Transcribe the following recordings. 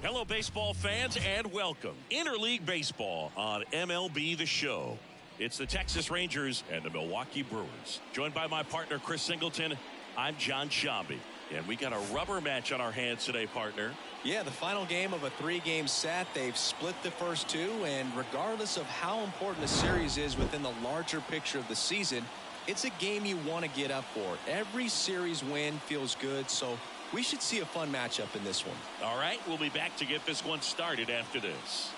Hello, baseball fans, and welcome. Interleague Baseball on MLB The Show. It's the Texas Rangers and the Milwaukee Brewers. Joined by my partner, Chris Singleton, I'm John Shambi. And we got a rubber match on our hands today, partner. Yeah, the final game of a 3-game set. They've split the first two, and regardless of how important the series is within the larger picture of the season, it's a game you want to get up for. Every series win feels good, so we should see a fun matchup in this one. All right, we'll be back to get this one started after this.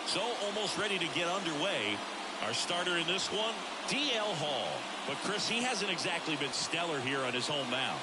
So, almost ready to get underway. Our starter in this one, DL Hall. But, Chris, he hasn't exactly been stellar here on his home mound.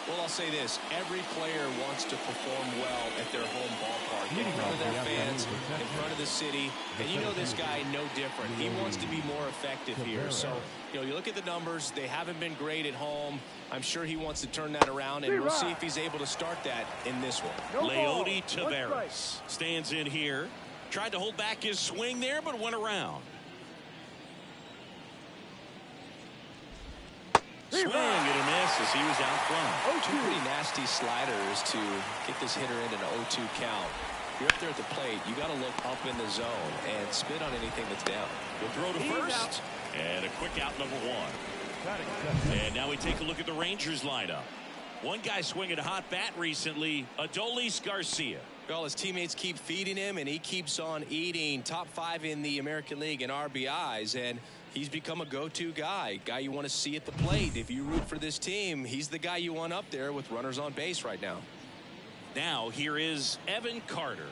Well, I'll say this. Every player wants to perform well at their home ballpark, in front of their fans, in front of the city. And you know this guy no different. He wants to be more effective here. So, you know, you look at the numbers. They haven't been great at home. I'm sure he wants to turn that around, and we'll see if he's able to start that in this one. Leody Taveras stands in here. Tried to hold back his swing there, but went around. Swing and a miss as he was out front. Two pretty nasty sliders to get this hitter in an 0-2 count. You're up there at the plate. You got to look up in the zone and spit on anything that's down. We'll throw to first. And a quick out, number one. And now we take a look at the Rangers lineup. One guy swinging a hot bat recently, Adolis Garcia. Well, his teammates keep feeding him, and he keeps on eating. Top 5 in the American League in RBIs, and he's become a go-to guy you want to see at the plate. If you root for this team, he's the guy you want up there with runners on base right now. Now, here is Evan Carter.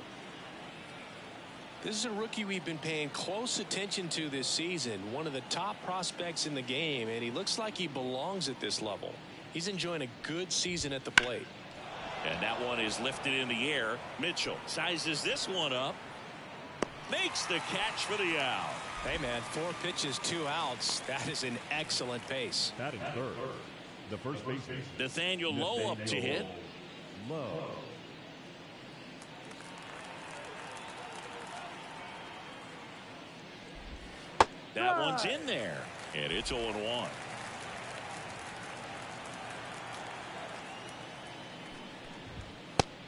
This is a rookie we've been paying close attention to this season. One of the top prospects in the game, and he looks like he belongs at this level. He's enjoying a good season at the plate. And that one is lifted in the air. Mitchell sizes this one up. Makes the catch for the out. Hey, man, 4 pitches, 2 outs. That is an excellent pace. That is third. The first baseman, Nathaniel Lowe up to hit. Lowe. That one's in there. And it's 0-1.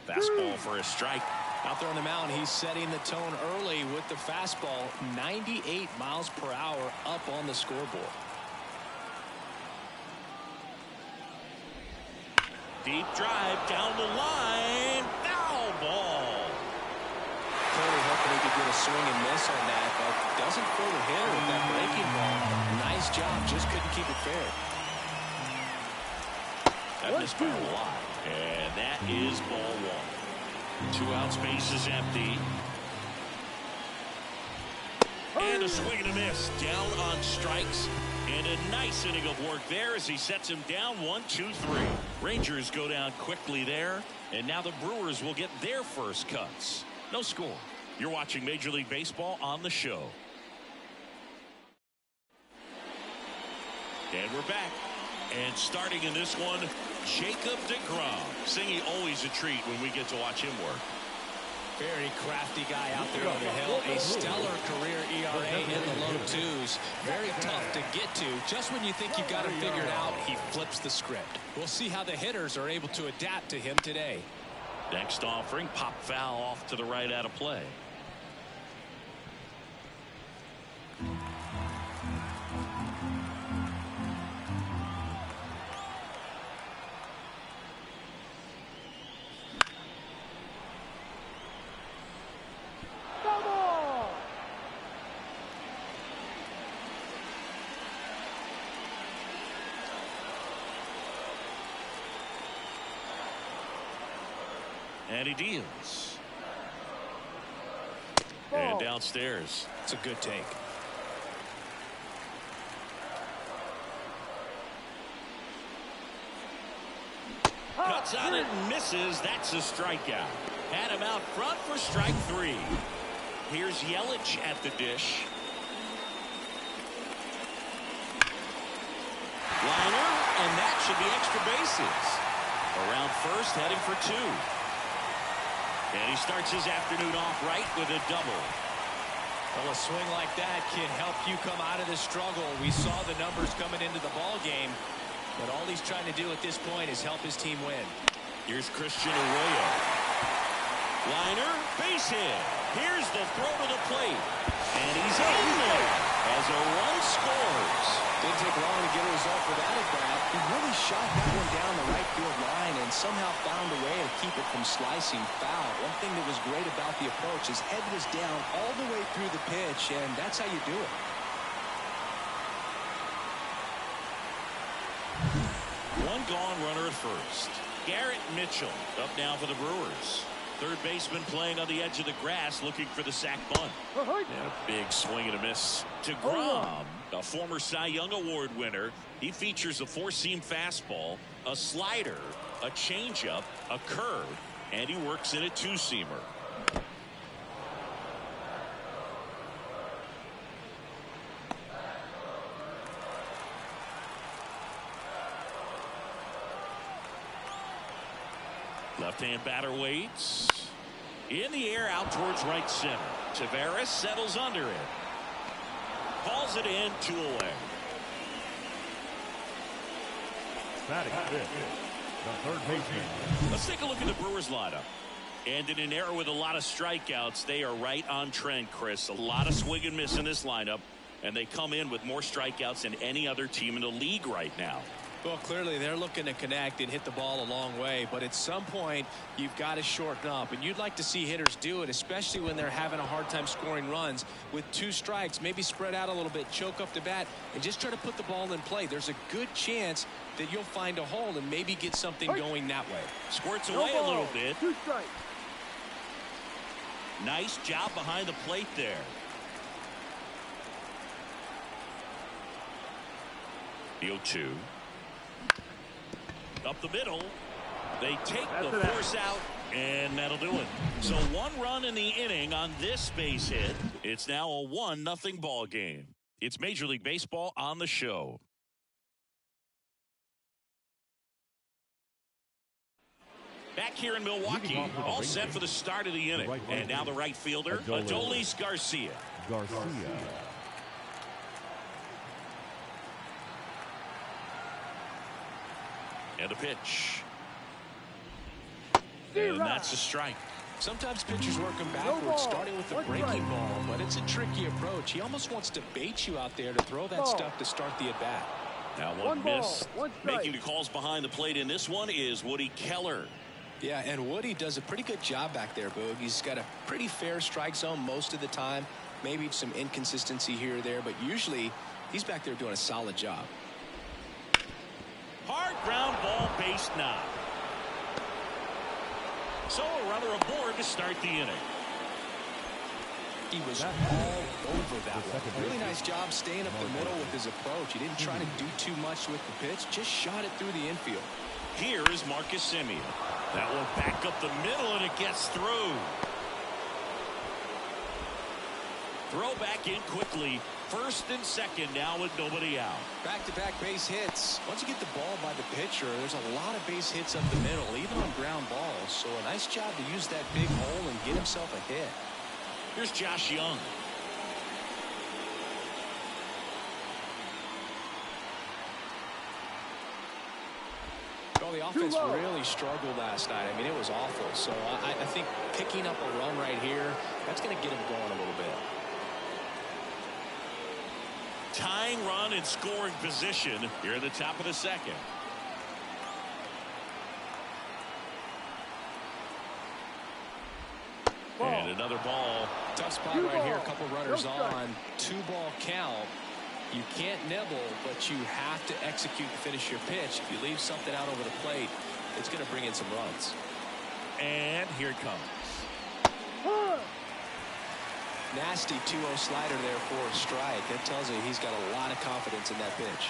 Fastball for a strike. Out there on the mound, he's setting the tone early with the fastball. 98 miles per hour up on the scoreboard. Deep drive down the line. Foul ball. Totally hoping he could get a swing and miss on that, but doesn't fool the hitter with that breaking ball. Nice job, just couldn't keep it fair. That missed by a lot. And that is ball 1. 2 outs, base is empty. And a swing and a miss. Down on strikes. And a nice inning of work there as he sets him down 1-2-3. Rangers go down quickly there. And now the Brewers will get their first cuts. No score. You're watching Major League Baseball on the show. And we're back. And starting in this one, Jacob deGrom. Singing always a treat when we get to watch him work. Very crafty guy out there on the hill. A stellar career ERA in the low 2s. Very tough to get to. Just when you think you've got him figured out, he flips the script. We'll see how the hitters are able to adapt to him today. Next offering, pop foul off to the right out of play. And he deals. And downstairs. It's a good take. Cuts on it and misses. That's a strikeout. Had him out front for strike 3. Here's Yelich at the dish. Liner, and that should be extra bases. Around first, heading for 2. And he starts his afternoon off right with a double. Well, a swing like that can help you come out of the struggle. We saw the numbers coming into the ball game, but all he's trying to do at this point is help his team win. Here's Christian Arroyo. Liner, base hit. Here's the throw to the plate. And he's in there as a run scores. Didn't take long to get a result for that at bat. He really shot that one down the right field line and somehow found a way to keep it from slicing foul. One thing that was great about the approach, his head was down all the way through the pitch, and that's how you do it. One gone runner at first. Garrett Mitchell up now for the Brewers. Third baseman playing on the edge of the grass looking for the sac bunt. And a big swing and a miss to Grom, a former Cy Young Award winner. He features a four-seam fastball, a slider, a changeup, a curve, and he works in a two-seamer. Left-hand batter waits. In the air out towards right center. Taveras settles under it. Calls it in, 2 away. Batting fifth, the third baseman. Let's take a look at the Brewers lineup. And in an era with a lot of strikeouts, they are right on trend, Chris. A lot of swing and miss in this lineup. And they come in with more strikeouts than any other team in the league right now. Well, clearly they're looking to connect and hit the ball a long way, but at some point you've got to shorten up, and you'd like to see hitters do it, especially when they're having a hard time scoring runs. With 2 strikes, maybe spread out a little bit, choke up the bat, and just try to put the ball in play. There's a good chance that you'll find a hole and maybe get something going that way. Squirts away a little bit. 2 strikes. Nice job behind the plate there. The 0-2. Up the middle. They take the force out, and that'll do it. So 1 run in the inning on this base hit. It's now a 1-0 ball game. It's Major League Baseball on the show. Back here in Milwaukee, all set for the start of the inning. And now the right fielder, Adolis Garcia. And a pitch. And that's a strike. Sometimes pitchers work them backwards, starting with the breaking ball, but it's a tricky approach. He almost wants to bait you out there to throw that stuff to start the at-bat. Now one miss. Making the calls behind the plate in this one is Woody Keller. Yeah, and Woody does a pretty good job back there, Boog. He's got a pretty fair strike zone most of the time. Maybe some inconsistency here or there, but usually he's back there doing a solid job. Hard ground ball, base knock. So a runner aboard to start the inning. He was all over that one. Really nice job staying up the middle with his approach. He didn't try to do too much with the pitch, just shot it through the infield. Here is Marcus Semien. That one back up the middle, and it gets through. Throw back in quickly. First and second now with nobody out. Back-to-back base hits. Once you get the ball by the pitcher, there's a lot of base hits up the middle, even on ground balls. So a nice job to use that big hole and get himself a hit. Here's Josh Young. Well, the offense really struggled last night. I mean, it was awful. So I think picking up a run right here, that's going to get him going a little bit. Tying run in scoring position here at the top of the second. And another ball. Tough spot right here. A couple runners on. 2-ball count. You can't nibble, but you have to execute to finish your pitch. If you leave something out over the plate, it's going to bring in some runs. And here it comes. Nasty 2-0 slider there for a strike. That tells you he's got a lot of confidence in that pitch.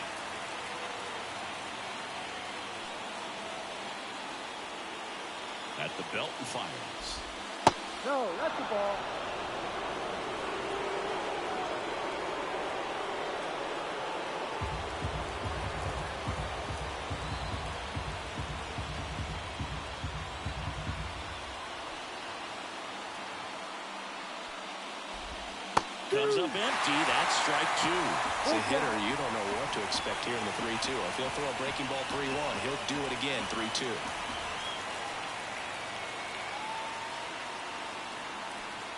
At the belt and fires. No, that's the ball. Comes up empty. That's strike 2. As a hitter, you don't know what to expect here in the 3-2. If he'll throw a breaking ball 3-1, he'll do it again 3-2.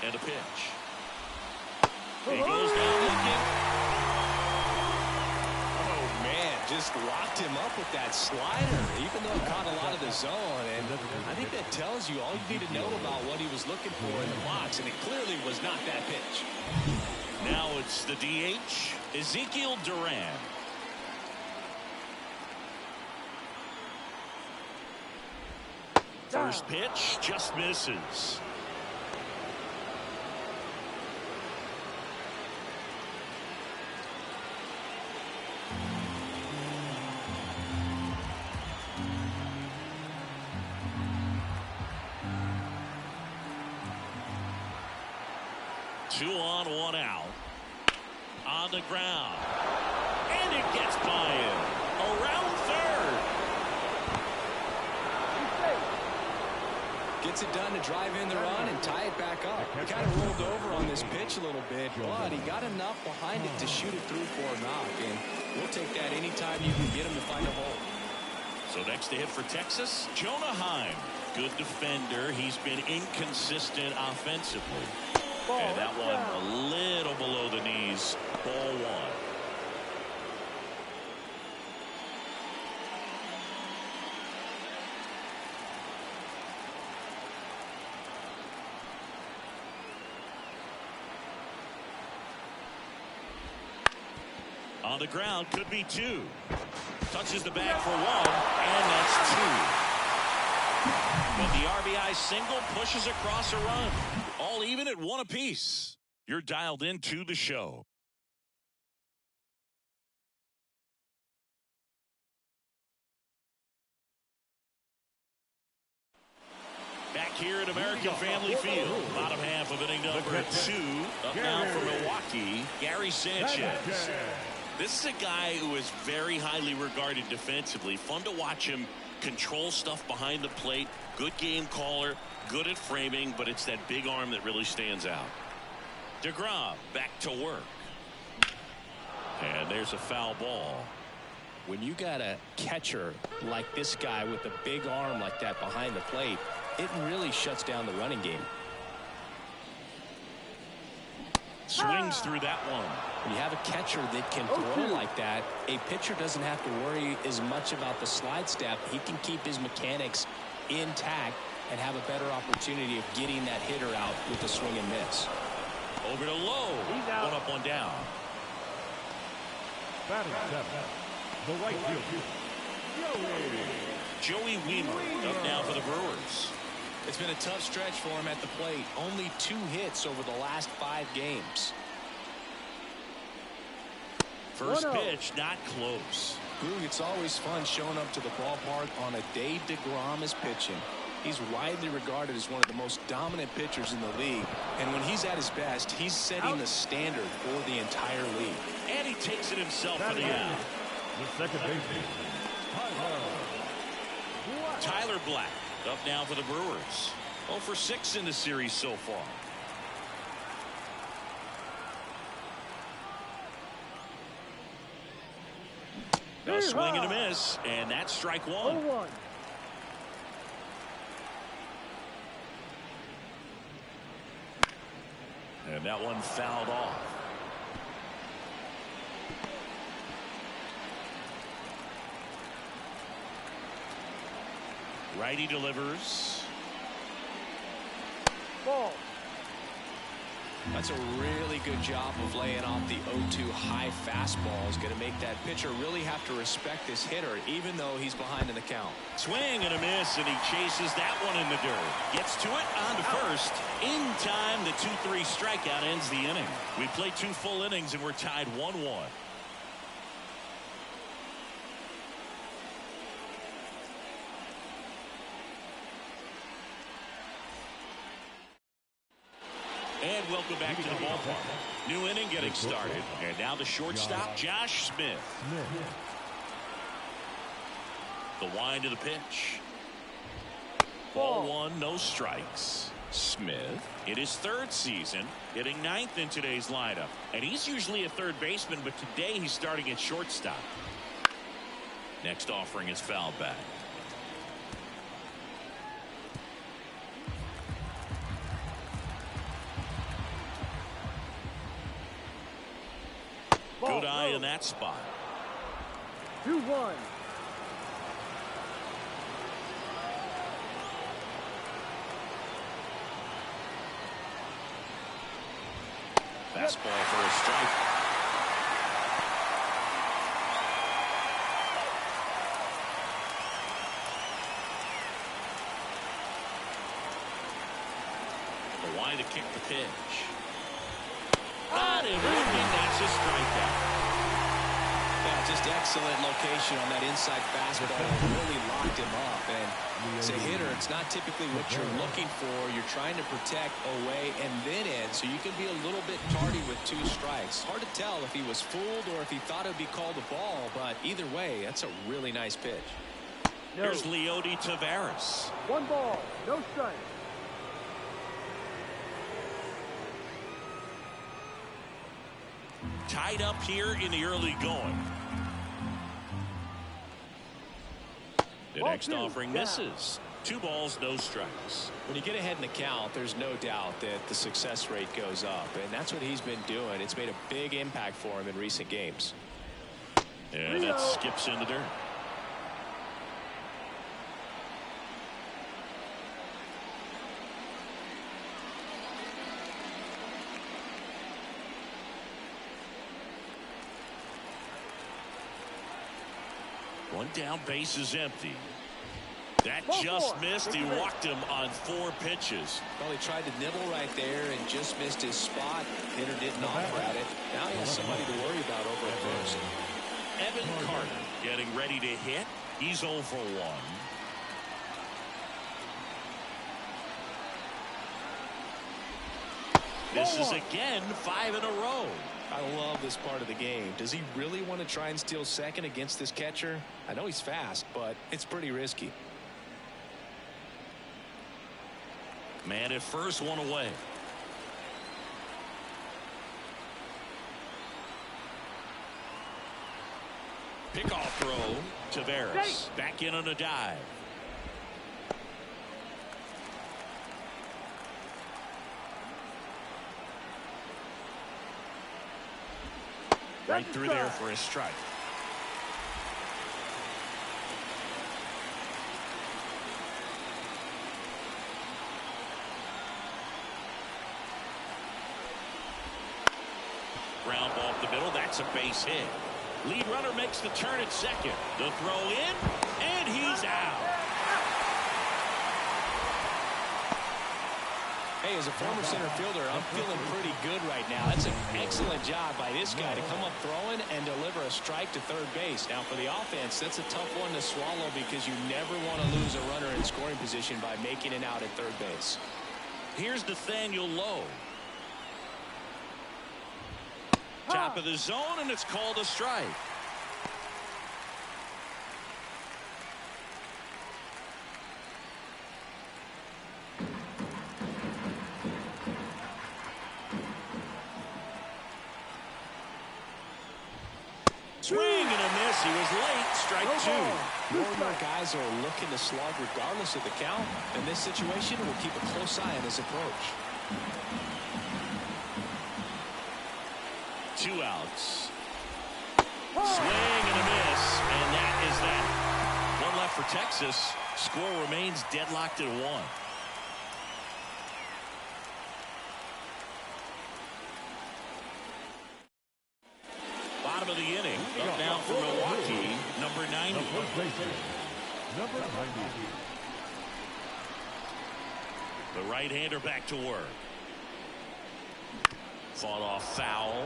And a pitch. He goes down looking. Oh, man, just locked him up with that slider, even though it caught a lot of the zone. And I think that tells you all you need to know about what he was looking for in the box, and it clearly was not that pitch. Now it's the DH, Ezekiel Duran. First pitch just misses. Two on, one out. On the ground. And it gets by him. Around third. Gets it done to drive in the run and tie it back up. He kind of rolled over on this pitch a little bit, but he got enough behind it to shoot it through for a knock. And we'll take that anytime you can get him to find a hole. So next to hit for Texas, Jonah Heim. Good defender. He's been inconsistent offensively. And that one a little below the knees. Ball one. On the ground, could be two. Touches the bag for one, and that's two. But the RBI single pushes across a run. All even at one apiece. You're dialed into the show. Back here at American Family Field, bottom half of inning number 2. Up now for Milwaukee, Gary Sanchez. This is a guy who is very highly regarded defensively. Fun to watch him control stuff behind the plate. Good game caller, good at framing, but it's that big arm that really stands out. DeGrom back to work. And there's a foul ball. When you got a catcher like this guy with a big arm like that behind the plate, it really shuts down the running game. Swings through that one. When you have a catcher that can throw like that, a pitcher doesn't have to worry as much about the slide step. He can keep his mechanics intact and have a better opportunity of getting that hitter out with a swing and miss. Over to Lowe. One up, one down. Batting seven, the right fielder, Joey Wiemer up now for the Brewers. It's been a tough stretch for him at the plate. Only 2 hits over the last 5 games. First pitch, not close. Boog, it's always fun showing up to the ballpark on a day DeGrom is pitching. He's widely regarded as one of the most dominant pitchers in the league. And when he's at his best, he's setting the standard for the entire league. And he takes it himself for the out. the second baseman, Tyler Black up now for the Brewers. 0 for 6 in the series so far. A swing and a miss, and that's strike one. 0-1. And that one fouled off. Righty delivers. Ball. That's a really good job of laying off the 0-2 high fastball. Is going to make that pitcher really have to respect this hitter, even though he's behind in the count. Swing and a miss, and he chases that one in the dirt. Gets to it on to first. In time, the 2-3 strikeout ends the inning. We played 2 full innings, and we're tied 1-1. And welcome back to the ballpark. New inning getting started. And now the shortstop, Josh Smith. The wind of the pitch. Ball 1, no strikes. Smith in his 3rd season, hitting 9th in today's lineup. And he's usually a third baseman, but today he's starting at shortstop. Next offering is fouled back. guy in that spot. 2-1. Fastball for a strike. The line to kick the pitch. Not in looking. That's a strikeout. Yeah, just excellent location on that inside fastball. Really locked him up. And as a hitter, it's not typically what you're looking for. You're trying to protect away and then in, so you can be a little bit tardy with 2 strikes. Hard to tell if he was fooled or if he thought it would be called a ball, but either way, that's a really nice pitch. Here's Leody Taveras. 1 ball, no strike. Tied up here in the early going. The next offering misses. 2 balls, no strikes. When you get ahead in the count, there's no doubt that the success rate goes up, and that's what he's been doing. It's made a big impact for him in recent games. And it skips in the dirt. One down, base is empty. That just missed. He walked him on 4 pitches. Well, he tried to nibble right there and just missed his spot. Hitter didn't offer at it. Now he has somebody to worry about over at first. Evan Carter getting ready to hit. He's 0 for 1. This is again 5 in a row. I love this part of the game. Does he really want to try and steal second against this catcher? I know he's fast, but it's pretty risky. Man at first, 1 away. Pickoff throw. Taveras back in on a dive. Right through there for a strike. Ground ball up the middle. That's a base hit. Lead runner makes the turn at second. The throw in, and he's out. Hey, as a former center fielder, I'm feeling pretty good right now. That's an excellent job by this guy to come up throwing and deliver a strike to third base. Now, for the offense, that's a tough one to swallow because you never want to lose a runner in scoring position by making it out at third base. Here's Nathaniel Lowe. Top of the zone, and it's called a strike. Swing and a miss. He was late. Strike 2. More and more guys are looking to slug regardless of the count. In this situation, we'll keep a close eye on his approach. 2 outs. Swing and a miss. And that is that. 1 left for Texas. Score remains deadlocked at 1. Bottom of the inning. Up now for Milwaukee, number 90. Number 90. The right-hander back to work. Fought off foul.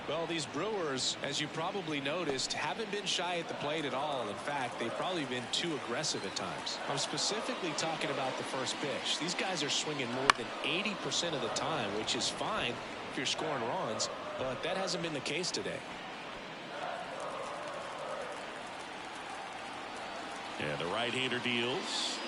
Well, these Brewers, as you probably noticed, haven't been shy at the plate at all. In fact, they've probably been too aggressive at times. I'm specifically talking about the first pitch. These guys are swinging more than 80% of the time, which is fine if you're scoring runs, but that hasn't been the case today. And the right-hander deals.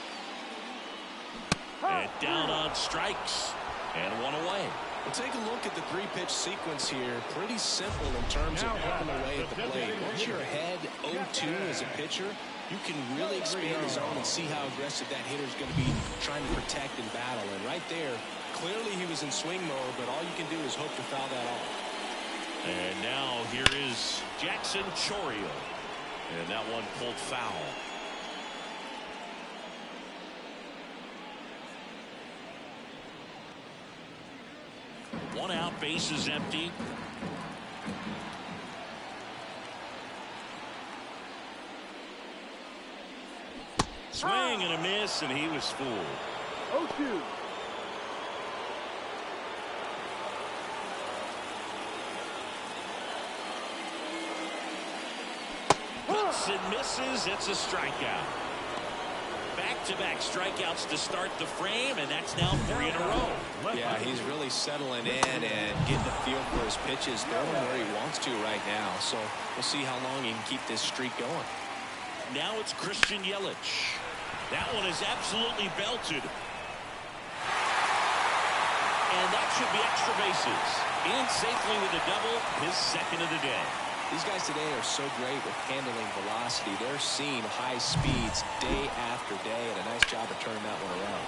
And down on strikes. And 1 away. We'll take a look at the 3-pitch sequence here. Pretty simple in terms of putting away at the plate. Once you're ahead 0-2 as a pitcher, you can really expand the zone and see how aggressive that hitter is going to be trying to protect and battle. And right there, clearly he was in swing mode, but all you can do is hope to foul that off. And now here is Jackson Chourio. And that one pulled foul. One out, base is empty. Swing and a miss, and he was fooled. 0-2. Cuts and misses. It's a strikeout. Back-to-back strikeouts to start the frame, and that's now 3 in a row. Yeah, he's really settling in and getting a feel for his pitches, throwing where he wants to right now. So we'll see how long he can keep this streak going. Now it's Christian Yelich. That one is absolutely belted. And that should be extra bases. In safely with a double, his second of the day. These guys today are so great with handling velocity. They're seeing high speeds day after day, and a nice job of turning that one around.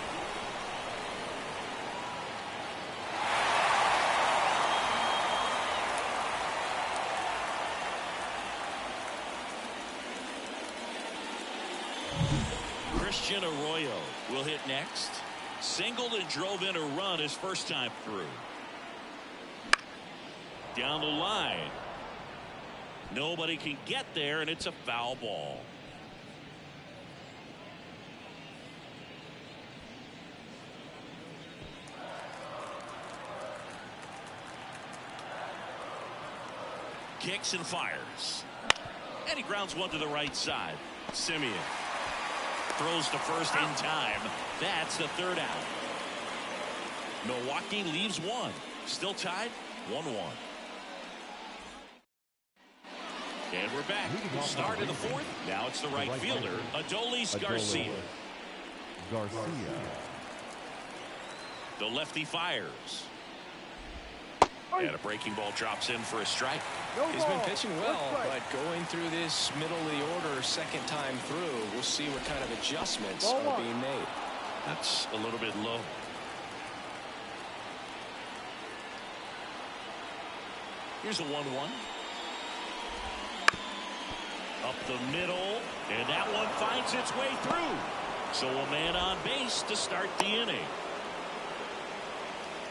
Christian Arroyo will hit next. Singled and drove in a run his first time through. Down the line. Nobody can get there, and it's a foul ball. Kicks and fires. And he grounds one to the right side. Simeon throws to first in time. That's the third out. Milwaukee leaves one. Still tied 1-1. And we're back. Start of the fourth. Now it's the right fielder, Adolis Garcia. The lefty fires. And a breaking ball drops in for a strike. He's been pitching well, but going through this middle of the order second time through, we'll see what kind of adjustments are being made. That's a little bit low. Here's a 1-1. Up the middle, and that one finds its way through. So a man on base to start the inning.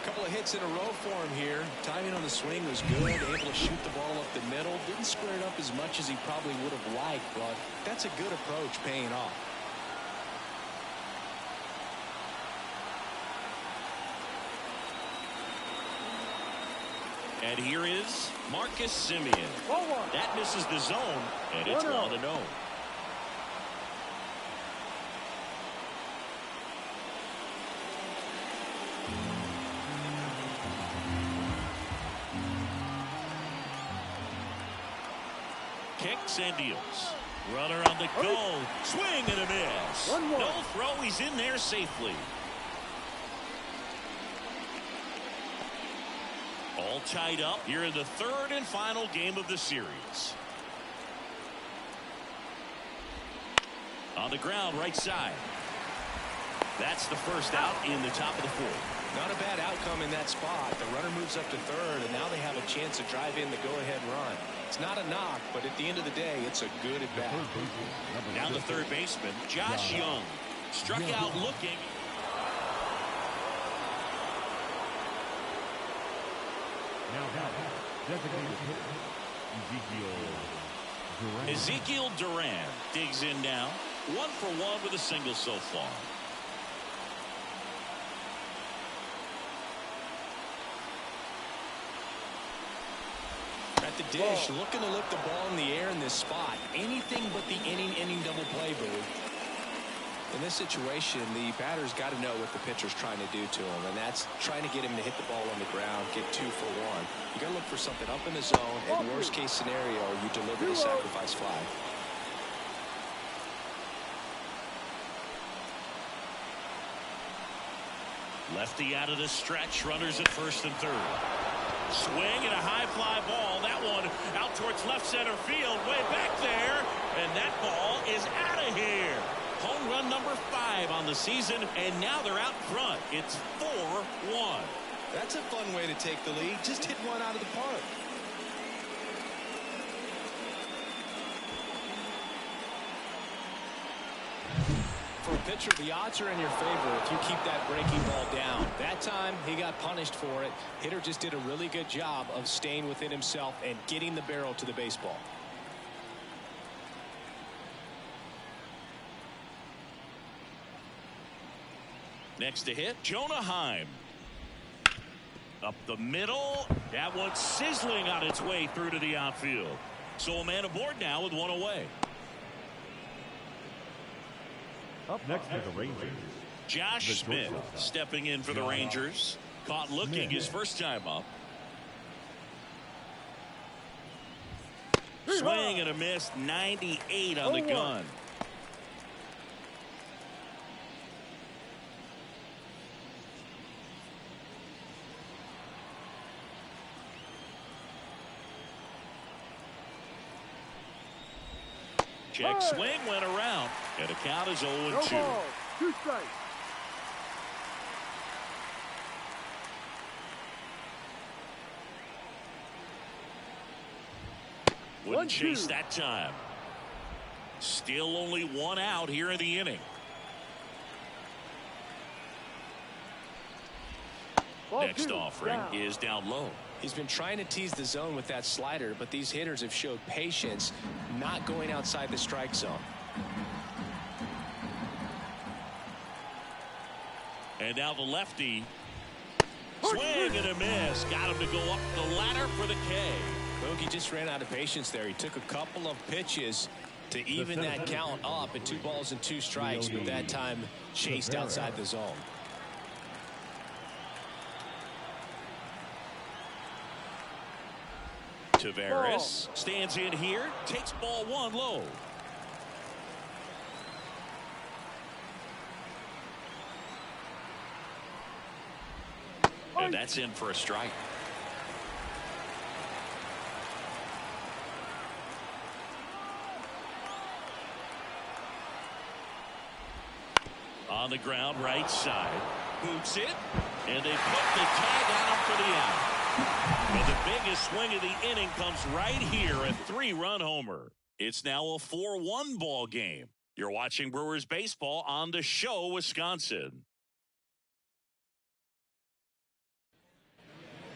A couple of hits in a row for him here. Timing on the swing was good. Able to shoot the ball up the middle. Didn't square it up as much as he probably would have liked, but that's a good approach paying off. And here is Marcus Simeon. That misses the zone, and it's 1-0. Kicks and deals. Runner on the go. Swing and a miss. No throw. He's in there safely. All tied up here in the third and final game of the series. On the ground, right side. That's the first out in the top of the fourth. Not a bad outcome in that spot. The runner moves up to third, and now they have a chance to drive in the go-ahead run. It's not a knock, but at the end of the day, it's a good at bat. Now the third baseman, Josh Young, struck out looking. Ezekiel Duran digs in now. 1 for 1 with a single so far. At the dish, looking to lift the ball in the air in this spot. Anything but the inning double play, Boo. In this situation, the batter's got to know what the pitcher's trying to do to him, and that's trying to get him to hit the ball on the ground, get 2 for 1. You got to look for something up in the zone, and worst case scenario, you deliver the sacrifice fly. Lefty out of the stretch, runners at first and third. Swing and a high fly ball. That one out towards left center field, way back there, and that ball is out of here. Home run number 5 on the season, and now they're out front. It's 4-1. That's a fun way to take the lead. Just hit one out of the park. pitcher, the odds are in your favor if you keep that breaking ball down. That time, he got punished for it. Hitter just did a really good job of staying within himself and getting the barrel to the baseball. Next to hit, Jonah Heim. Up the middle. That one's sizzling on its way through to the outfield. So a man aboard now with one away. Up next for the Rangers, Josh Smith stepping in for the Rangers. Caught looking his first time up. Swing and a miss. 98 on the gun. Check swing went around, and the count is 0-2. 2 strikes. Wouldn't chase that time. Still only one out here in the inning. Next offering is down low. He's been trying to tease the zone with that slider, but these hitters have showed patience, not going outside the strike zone. And now the lefty. Swing and a miss. Got him to go up the ladder for the K. He just ran out of patience there. He took a couple of pitches to even that count up at 2 balls and 2 strikes, but that time chased outside the zone. Tavares stands in here, takes ball 1 low. And that's in for a strike. On the ground, right side. Boots it. And they put the tag on him for the out. But the biggest swing of the inning comes right here, a 3-run homer. It's now a 4-1 ball game. You're watching Brewers baseball on The Show, Wisconsin.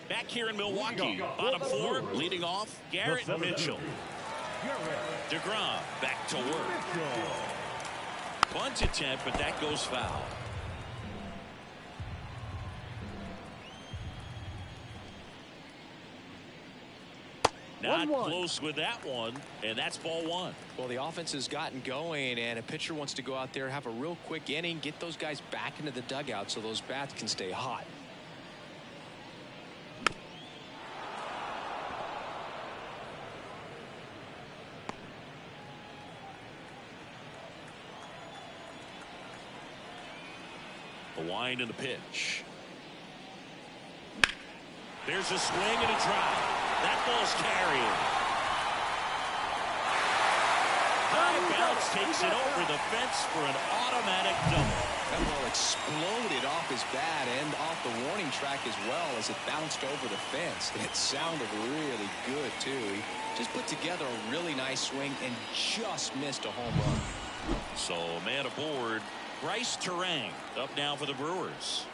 Back here in Milwaukee, bottom 4, leading off, Garrett Mitchell. DeGrom back to work. Bunt attempt, but that goes foul. Not close with that one, and that's ball 1. Well, the offense has gotten going, and a pitcher wants to go out there, have a real quick inning, get those guys back into the dugout so those bats can stay hot. The wind and the pitch. There's a swing and a drive. That ball's carrying. High bounce takes it over the fence for an automatic double. That ball exploded off his bat and off the warning track as well as it bounced over the fence. And it sounded really good, too. He just put together a really nice swing and just missed a home run. So, man aboard. Bryce Terang up now for the Brewers.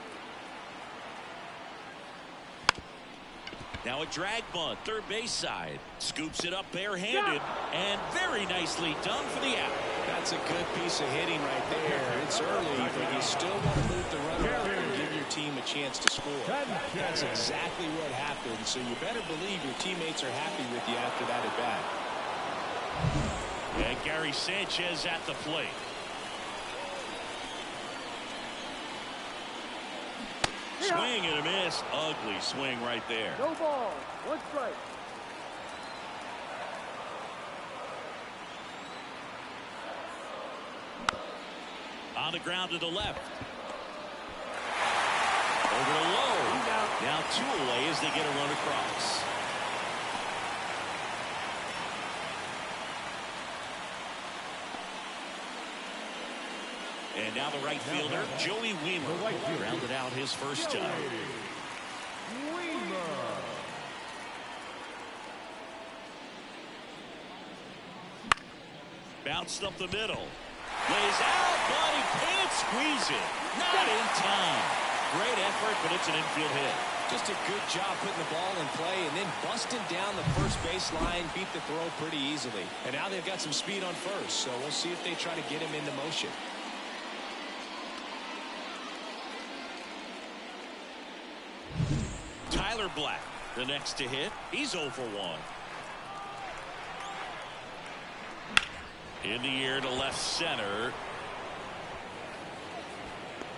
Now a drag bunt, third base side. Scoops it up barehanded, and very nicely done for the out. That's a good piece of hitting right there. It's early, but you still want to move the runner up and give your team a chance to score. That's exactly what happened, so you better believe your teammates are happy with you after that at bat. And Gary Sanchez at the plate. Swing and a miss. Ugly swing right there. No ball. 1 strike. On the ground to the left. Over to low. Now 2 away as they get a run across. And now the right fielder, Joey Wiemer, rounded out his first time. Bounced up the middle. Lays out, but he pants squeeze it. Not in time. Great effort, but it's an infield hit. Just a good job putting the ball in play and then busting down the first baseline, beat the throw pretty easily. And now they've got some speed on first, so we'll see if they try to get him into motion. Tyler Black, the next to hit. He's 0 for 1. In the air to left center.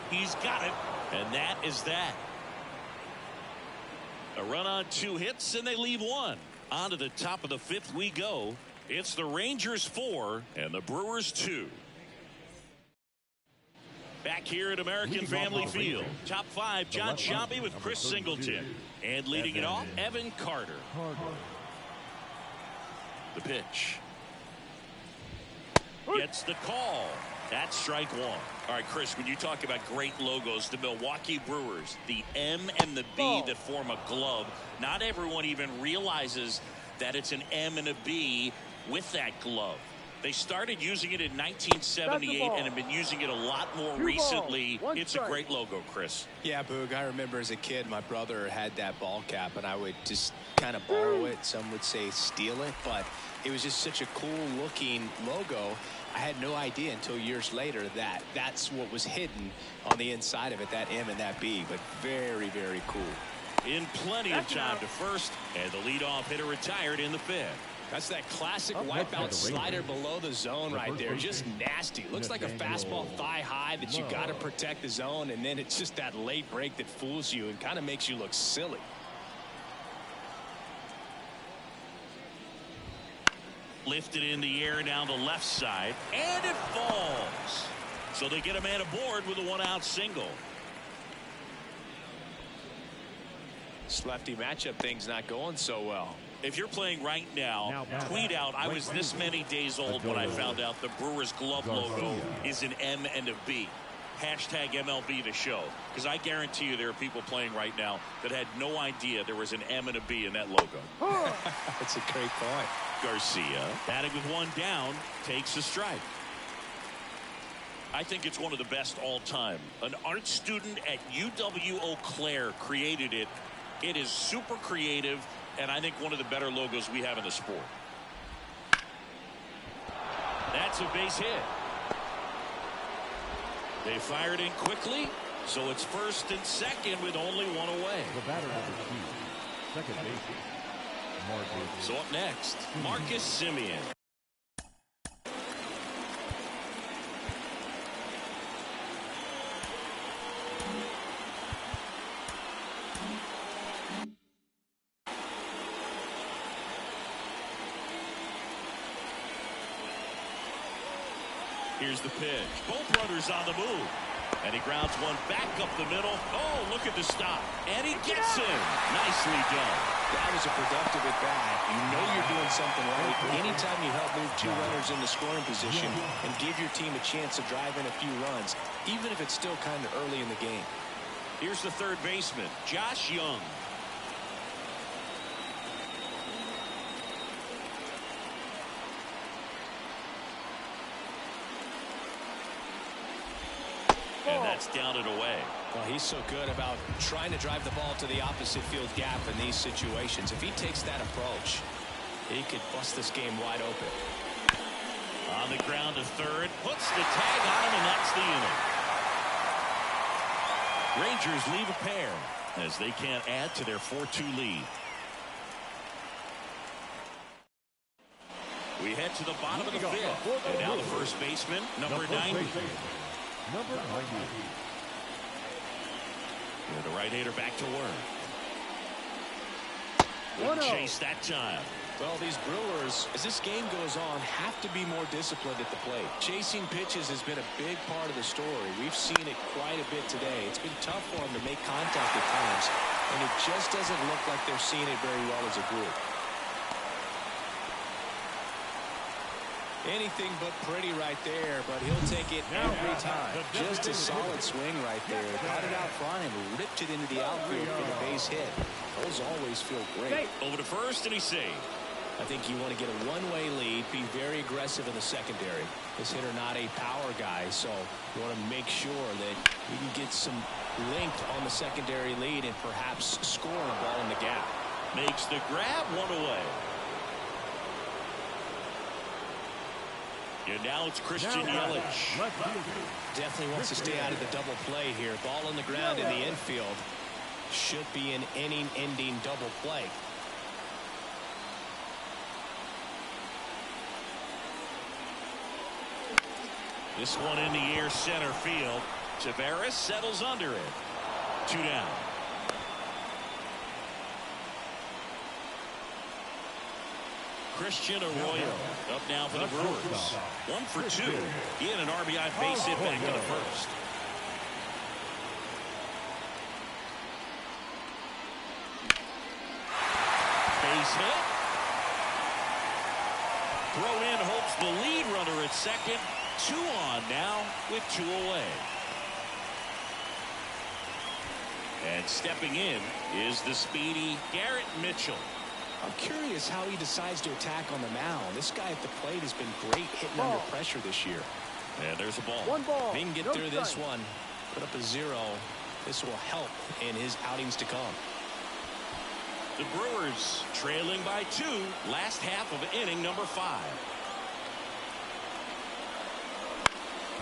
He's got it, and that is that. A run on 2 hits, and they leave 1. On to the top of the 5th we go. It's the Rangers 4 and the Brewers 2. Back here at American Family Field. Top 5, John Sciambi with Chris Singleton. And leading it off, Evan Carter. The pitch. Gets the call. That's strike 1. All right, Chris, when you talk about great logos, the Milwaukee Brewers, the M and the B that form a glove, not everyone even realizes that it's an M and a B with that glove. They started using it in 1978 and have been using it a lot more recently. It's a great logo, Chris. Yeah, Boog, I remember as a kid, my brother had that ball cap, and I would just kind of borrow it. Some would say steal it, but it was just such a cool-looking logo. I had no idea until years later that that's what was hidden on the inside of it, that M and that B, but very, very cool. In plenty of time to first, and the leadoff hitter retired in the 5th. That's that classic wipeout slider below the zone right there. Just nasty. Looks like a fastball thigh high that you got to protect the zone, and then it's just that late break that fools you and kind of makes you look silly. Lifted in the air down the left side, and it falls. So they get a man aboard with a 1-out single. This lefty matchup thing's not going so well. If you're playing right now, tweet out, I was this many days old when I found out the Brewers glove logo is an M and a B. Hashtag MLB The Show. Because I guarantee you there are people playing right now that had no idea there was an M and a B in that logo. That's a great point. Garcia, batting with 1 down, takes a strike. I think it's one of the best all time. An art student at UW Eau Claire created it. It is super creative, and I think one of the better logos we have in the sport. That's a base hit. They fired in quickly, so it's first and second with only 1 away. The batter number 2, second baseman. So up next, Marcus Semien. Here's the pitch. Both runners on the move. And he grounds one back up the middle. Oh, look at the stop. And he gets him. Nicely done. That was a productive at bat. You know you're doing something right. Anytime you help move 2 runners into scoring position and give your team a chance to drive in a few runs, even if it's still kind of early in the game. Here's the third baseman, Josh Young. And that's down and away. Well, he's so good about trying to drive the ball to the opposite field gap in these situations. If he takes that approach, he could bust this game wide open. On the ground to third, puts the tag on him, and that's the inning. Rangers leave a pair as they can't add to their 4-2 lead. We head to the bottom of the 5th, and now the first baseman, number 90. Number 90. The right-hander back to work. Wouldn't chase that time. Well, these Brewers, as this game goes on, have to be more disciplined at the plate. Chasing pitches has been a big part of the story. We've seen it quite a bit today. It's been tough for them to make contact at times, and it just doesn't look like they're seeing it very well as a group. Anything but pretty right there, but he'll take it every time. Just a solid swing right there. Got it out front and ripped it into the outfield for the base hit. Those always feel great. Over to first, and he's saved. I think you want to get a one-way lead, be very aggressive in the secondary. This hitter not a power guy, so you want to make sure that you can get some length on the secondary lead and perhaps score a ball in the gap. Makes the grab, one away. And now it's Christian Yelich. Definitely wants to stay out of the double play here. Ball on the ground in the infield. Should be an inning-ending double play. This one in the air, center field. Tavares settles under it. 2 down. Christian Arroyo up now for the Brewers. 1 for 2. He had an RBI base hit back in the first. Base hit. Throw in hopes the lead runner at second. 2 on now with 2 away. And stepping in is the speedy Garrett Mitchell. I'm curious how he decides to attack on the mound. This guy at the plate has been great hitting under pressure this year. And there's a ball. 1 ball. If he can get through this one, put up a 0. This will help in his outings to come. The Brewers trailing by 2. Last half of inning number 5.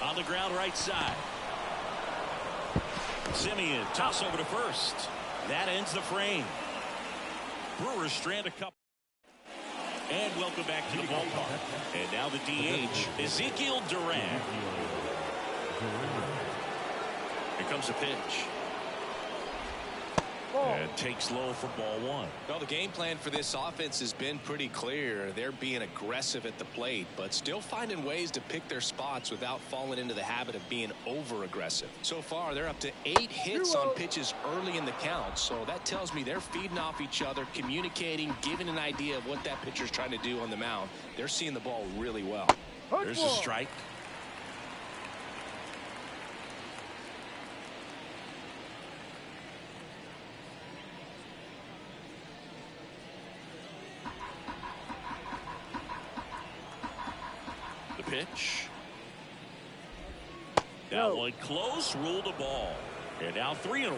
On the ground right side. Simeon toss over to first. That ends the frame. Brewers strand a couple. And welcome back to the ballpark. And now the DH, Ezekiel Duran. Here comes a pitch. And takes low for ball 1. Well, the game plan for this offense has been pretty clear. They're being aggressive at the plate, but still finding ways to pick their spots without falling into the habit of being over aggressive. So far, they're up to 8 hits on pitches early in the count, so that tells me they're feeding off each other, communicating, giving an idea of what that pitcher's trying to do on the mound. They're seeing the ball really well. There's a strike. Pitch. That one close, ruled a ball. And now 3-1.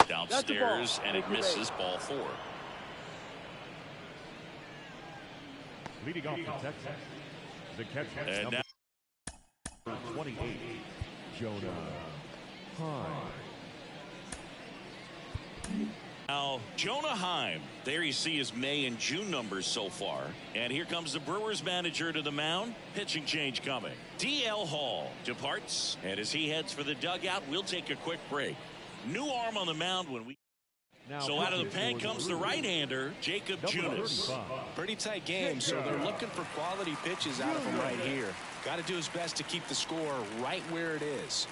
Downstairs, and it misses ball 4. Leading off the Texas, the catcher, and number now 28, Jonah Heim. Now, Jonah Heim, there you see his May and June numbers so far. And here comes the Brewers manager to the mound. Pitching change coming. D.L. Hall departs. And as he heads for the dugout, we'll take a quick break. New arm on the mound when we... So out of the pen comes the right-hander, Jacob Junis. Pretty tight game, so they're looking for quality pitches out of him right here. Got to do his best to keep the score right where it is.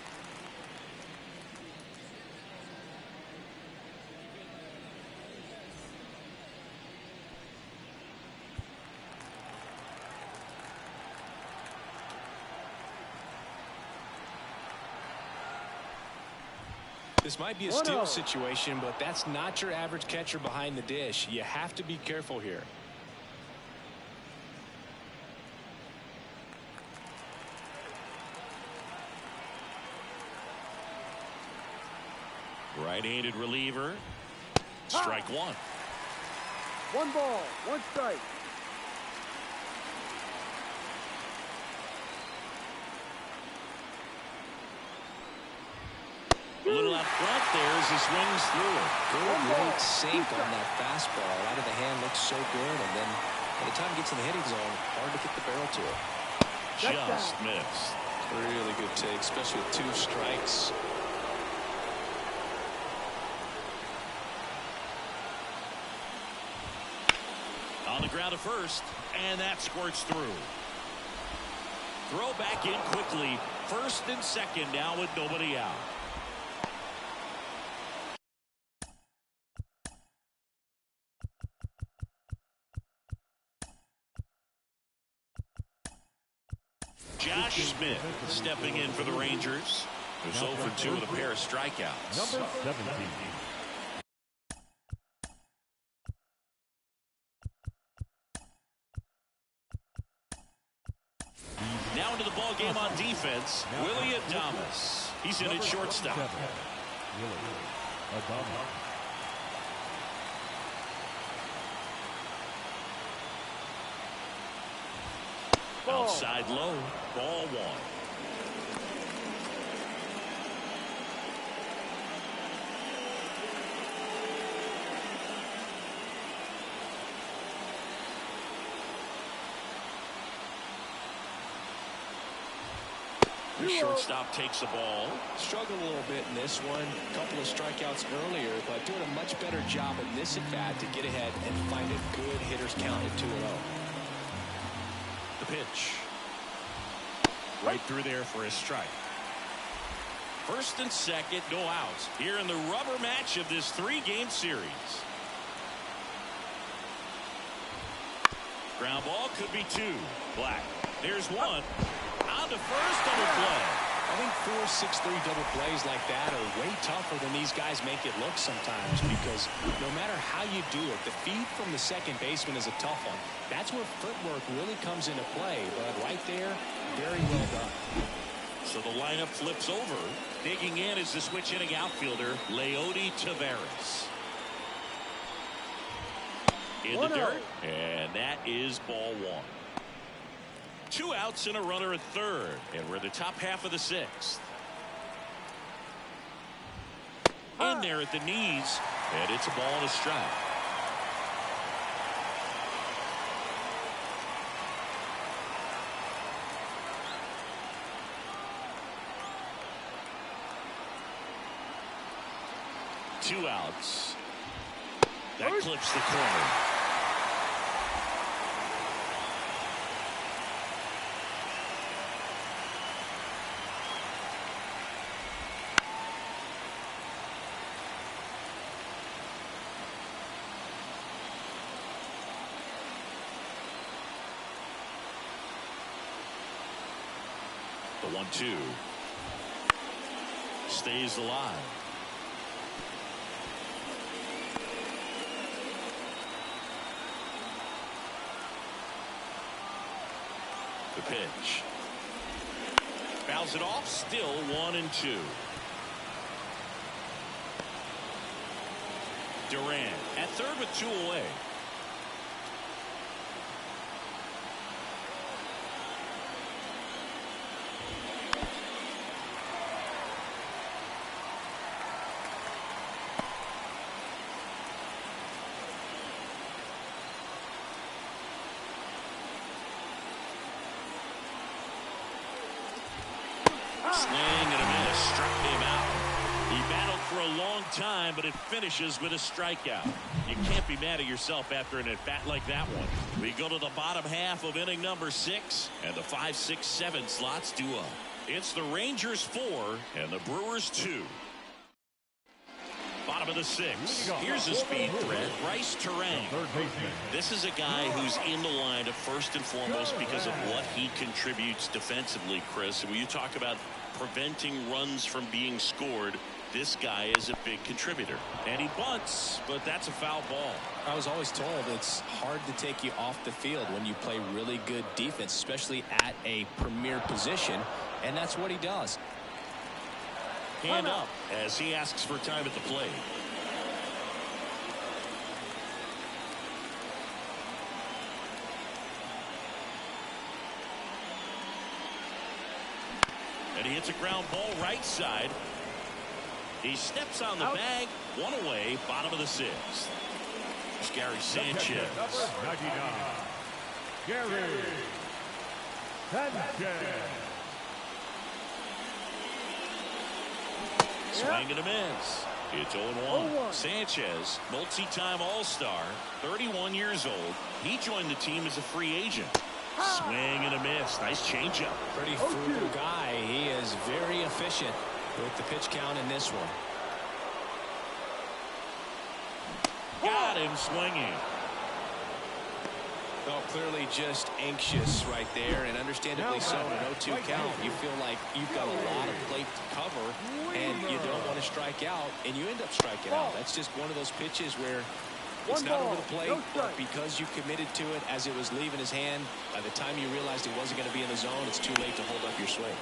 This might be a steal situation, but that's not your average catcher behind the dish. You have to be careful here. Right-handed reliever. Strike 1. 1 ball, 1 strike. A little out front there as he swings through it. Good late sink on that fastball. Out of the hand looks so good, and then by the time it gets in the hitting zone, hard to get the barrel to it. Just missed. Really good take, especially with 2 strikes. On the ground to first, and that squirts through. Throw back in quickly. First and second now with nobody out. Josh Smith stepping in for the Rangers. There's 0 for 2 with a pair of strikeouts. Number 17. Now into the ball game on defense, Willie Adames. He's in at shortstop. Outside low, ball 1. The shortstop takes the ball. Struggled a little bit in this one. A couple of strikeouts earlier, but doing a much better job in this at-bat to get ahead and find a good hitter's count at 2-0. The pitch. Right through there for a strike. First and second go out here in the rubber match of this 3-game series. Ground ball could be 2. Black. There's 1. On to first, double play. I think 4-6-3 double plays like that are way tougher than these guys make it look sometimes, because no matter how you do it, the feed from the second baseman is a tough one. That's where footwork really comes into play, but right there, very well done. So the lineup flips over. Digging in is the switch hitting outfielder, Leody Taveras. In the dirt, and that is ball 1. 2 outs and a runner at third, and we're in the top half of the 6th. In there at the knees, and it's a ball and a strike. Two outs. That clips the corner. The 1-2 stays alive. The pitch. Fouls it off. Still 1-2. Durant at third with 2 away. Swing and a miss, struck him out. He battled for a long time, but it finishes with a strikeout. You can't be mad at yourself after an at-bat like that one. We go to the bottom half of inning number 6, and the 5, 6, 7 slots do up. It's the Rangers 4 and the Brewers 2. Bottom of the 6th. Here's a speed threat, Bryce Terang. This is a guy who's in the lineup first and foremost because of what he contributes defensively, Chris. And when you talk about preventing runs from being scored, this guy is a big contributor. And he bunts, but that's a foul ball. I was always told it's hard to take you off the field when you play really good defense, especially at a premier position, and that's what he does. Hand up as he asks for time at the plate. And he hits a ground ball right side. He steps on the bag. 1 away, bottom of the 6th. It's Gary Sanchez. Number 99. Gary Sanchez. Swing and a miss. It's 0-1. Sanchez, multi-time All-Star, 31 years old. He joined the team as a free agent. Swing and a miss. Nice changeup. Pretty frugal guy. He is very efficient with the pitch count in this one. Got him swinging. Oh, clearly just anxious right there, and understandably so. An 0-2 count. You feel like you've got a lot of plate to cover, and you don't want to strike out, and you end up striking out. That's just one of those pitches where it's not over the plate, but because you committed to it as it was leaving his hand, by the time you realized it wasn't going to be in the zone, it's too late to hold up your swing.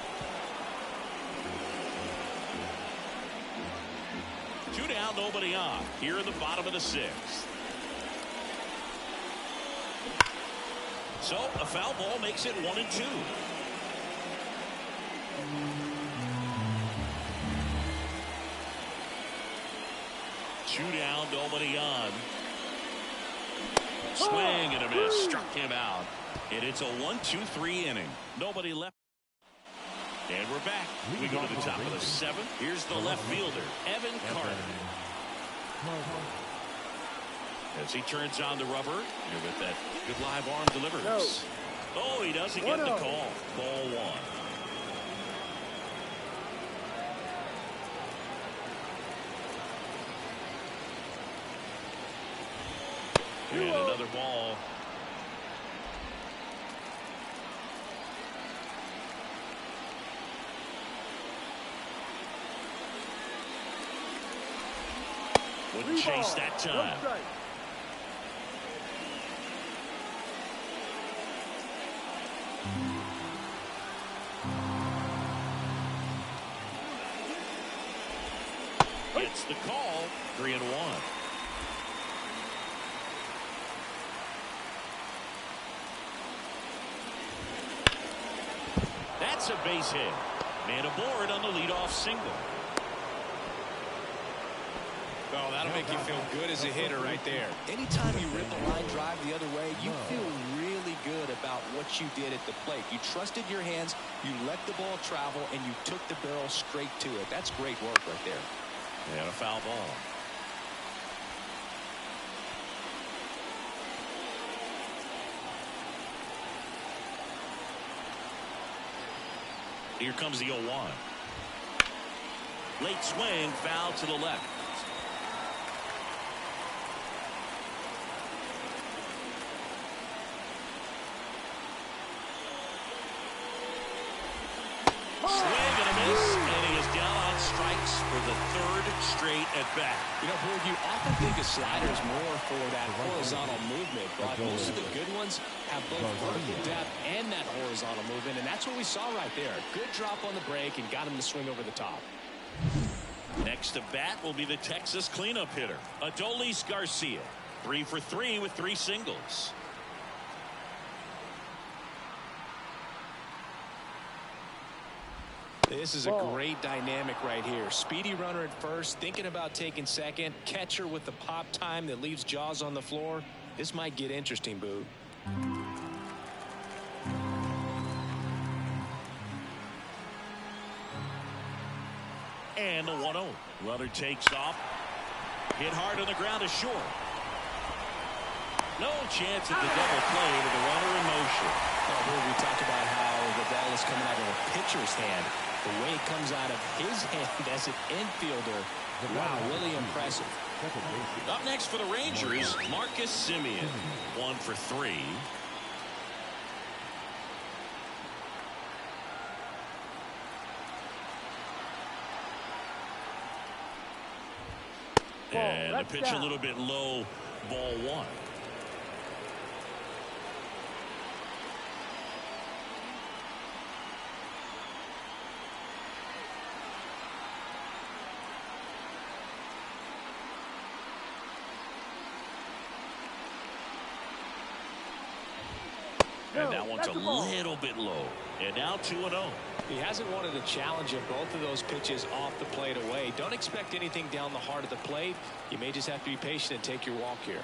2 down, nobody on. Here in the bottom of the 6th. So a foul ball makes it 1-2. Two down, nobody on. Swing and a miss, struck him out. And it's a 1-2-3 inning. Nobody left. And we're back. We go to the top of the 7th. Here's the left fielder, Evan Carter. As he turns on the rubber, here with that good live arm delivers. Oh, he doesn't get the call. Ball 1. And another ball. Wouldn't chase that time. It's the call. 3-1. That's a base hit. And aboard on the leadoff single. Oh, that'll make you feel good as a hitter right there. Anytime you rip a line drive the other way, you feel really good about what you did at the plate. You trusted your hands, you let the ball travel, and you took the barrel straight to it. That's great work right there. And a foul ball. Here comes the 0-1. Late swing, foul to the left. For the 3rd straight at bat. You know, Boog, you often think a slider is more for that horizontal movement, but most of the good ones have both vertical depth and that horizontal movement, and that's what we saw right there. Good drop on the break and got him to swing over the top. Next to bat will be the Texas cleanup hitter, Adolis Garcia. 3 for 3 with 3 singles. This is a great dynamic right here. Speedy runner at first, thinking about taking second. Catcher with the pop time that leaves Jaws on the floor. This might get interesting, Boo. And the 1-0. Runner takes off. Hit hard on the ground to short. No chance at the double play with the runner in motion. We talked about how the ball is coming out of a pitcher's hand. The way it comes out of his hand as an infielder, wow, really impressive. Up next for the Rangers, Marcus Semien. 1 for 3. And the pitch a little bit low, ball 1. And that one's a little bit low. And now 2-0. He hasn't wanted a challenge of both of those pitches off the plate away. Don't expect anything down the heart of the plate. You may just have to be patient and take your walk here.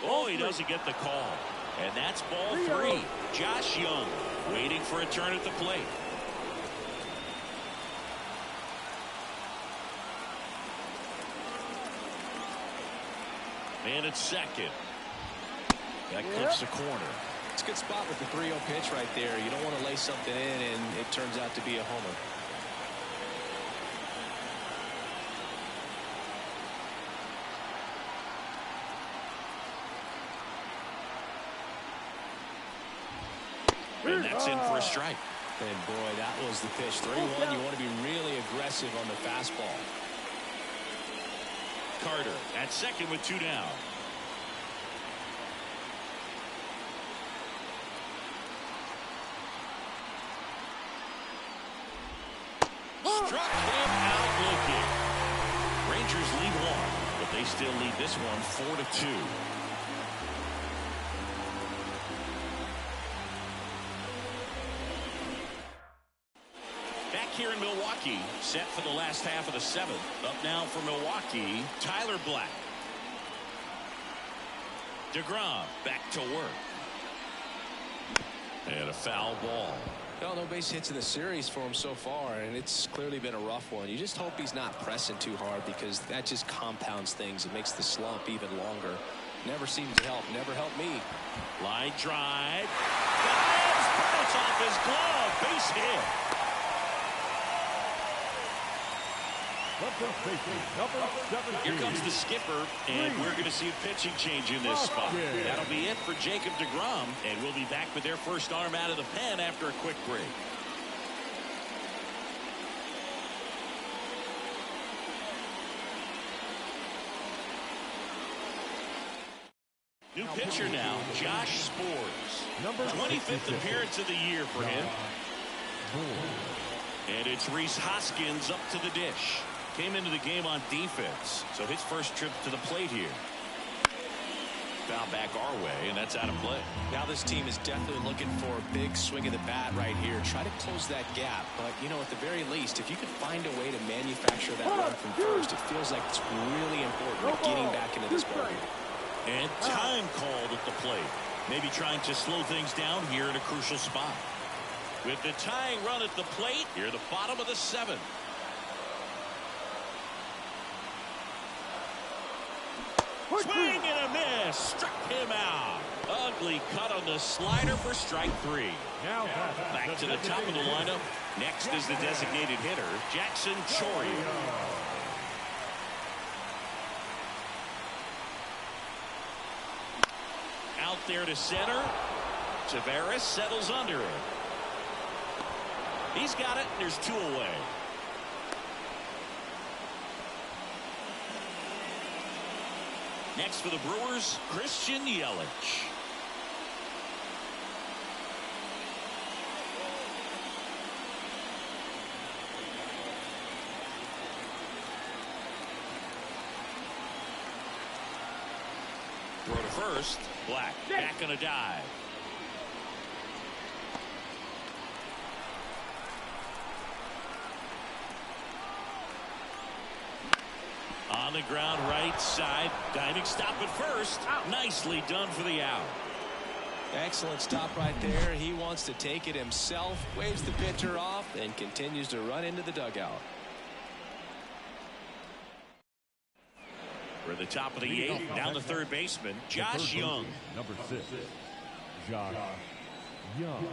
Oh, he doesn't get the call. And that's ball 3. Josh Young waiting for a turn at the plate. And it's second. That clips the corner. It's a good spot with the 3-0 pitch right there. You don't want to lay something in and it turns out to be a homer. And that's in for a strike. And boy, that was the pitch. 3-1. You want to be really aggressive on the fastball. Carter at second with 2 down. Struck him out looking. Rangers lead 1, but they still lead this one 4-2. Back here in Milwaukee, set for the last half of the 7th. Up now for Milwaukee, Tyler Black. DeGrom back to work. And a foul ball. Well, no base hits in the series for him so far, and it's clearly been a rough one. You just hope he's not pressing too hard, because that just compounds things. It makes the slump even longer. Never seems to help. Never helped me. Line drive. Dives, bounce off his glove. Base hit. Here comes the skipper, and we're going to see a pitching change in this spot. That'll be it for Jacob DeGrom, and we'll be back with their first arm out of the pen after a quick break. New pitcher now, Josh Spores. 25th appearance of the year for him. And it's Rhys Hoskins up to the dish. Came into the game on defense, so his first trip to the plate here. Foul back our way, and that's out of play. Now this team is definitely looking for a big swing of the bat right here. Try to close that gap, but you know, at the very least, if you can find a way to manufacture that run from first, it feels like it's really important getting back into this ball. And time called at the plate. Maybe trying to slow things down here in a crucial spot. With the tying run at the plate, here at the bottom of the 7th. Swing and a miss. Struck him out. Ugly cut on the slider for strike 3. Now back to the top of the lineup. Next is the designated hitter, Jackson Chourio. Out there to center. Tavares settles under it. He's got it. There's 2 away. Next for the Brewers, Christian Yelich. Throw to first. Black back on a dive. On the ground, right side. Diving stop at first. Nicely done for the out. Excellent stop right there. He wants to take it himself. Waves the pitcher off and continues to run into the dugout. We're at the top of the 8th. Down the third baseman, Josh Young. Number 6, Josh Young.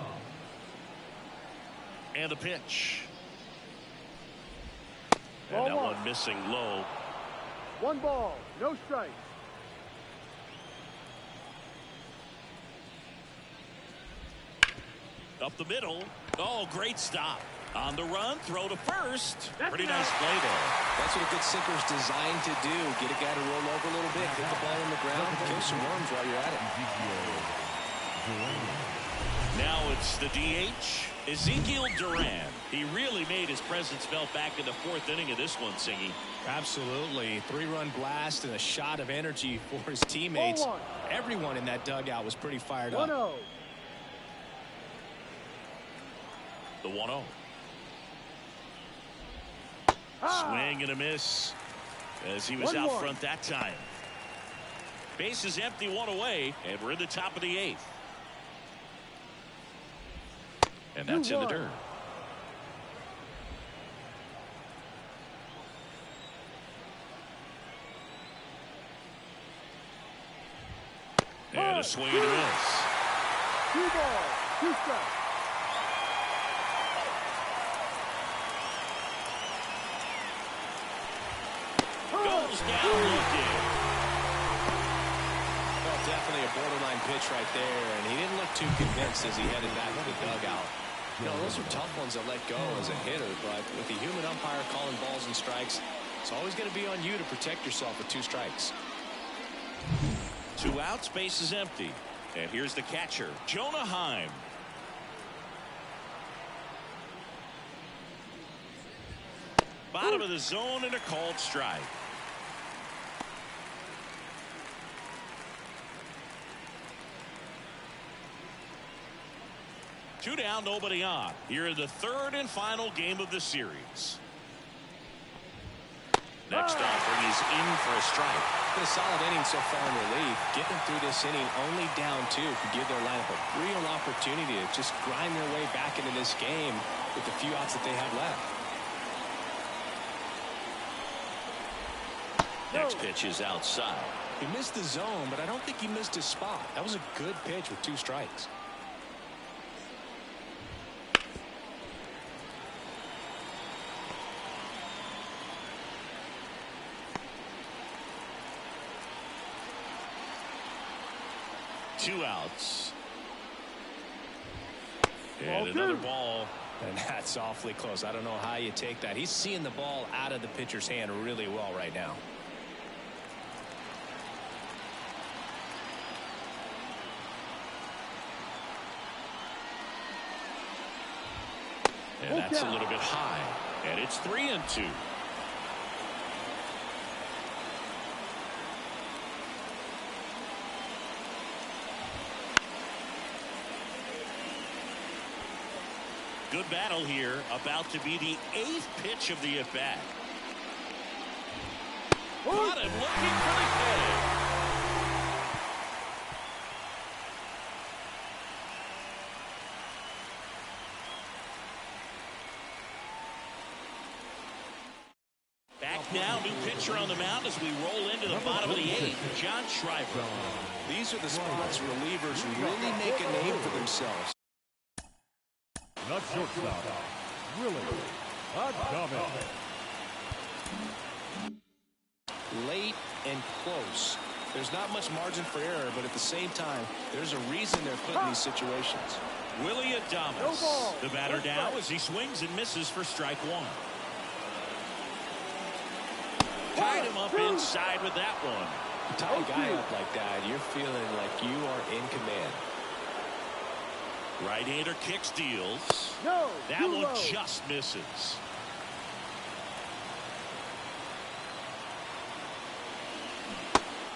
And the pitch. And that one missing low. 1 ball, no strike. Up the middle. Oh, great stop. On the run, throw to first. Pretty nice play there. That's what a good sinker's designed to do. Get a guy to roll over a little bit, hit the ball on the ground, kill some worms while you're at it. Now it's the DH, Ezekiel Duran. He really made his presence felt back in the 4th inning of this one, Singy. Absolutely. 3-run blast and a shot of energy for his teammates. Everyone in that dugout was pretty fired up. 1-0. The 1-0. Swing and a miss as he was out front that time. Base is empty, 1 away, and we're in the top of the 8th. And that's in the dirt. And a swing and a miss. 2 balls, 2 strikes. Goes down looking. Well, definitely a a borderline pitch right there, and he didn't look too convinced as he headed back to the dugout. You know, those are tough ones to let go as a hitter, but with the human umpire calling balls and strikes, it's always going to be on you to protect yourself with 2 strikes. 2 outs, base is empty. And here's the catcher, Jonah Heim. Bottom of the zone and a called strike. Two down, nobody on. Here in the 3rd and final game of the series. Next offering is in for a strike. A solid inning so far in relief. Getting them through this inning only down 2 could give their lineup a real opportunity to just grind their way back into this game with the few outs that they have left. Next pitch is outside. He missed the zone, but I don't think he missed his spot. That was a good pitch with 2 strikes. Two outs. And another ball. And that's awfully close. I don't know how you take that. He's seeing the ball out of the pitcher's hand really well right now. And that's a little bit high. And it's 3-2. Good battle here. About to be the 8th pitch of the at-bat. Got him looking for the K. Back now, new pitcher on the mound as we roll into the bottom of the 8th. John Schreiber. These are the spots relievers really make a name for themselves. Not shortstop. Really? Late and close. There's not much margin for error, but at the same time, there's a reason they're put in these situations. Willie Adames, the batter now as he swings and misses for strike 1. Tied him up inside with that one. You tie a guy up like that, you're feeling like you are in command. Right-hander kicks, deals. That one just misses.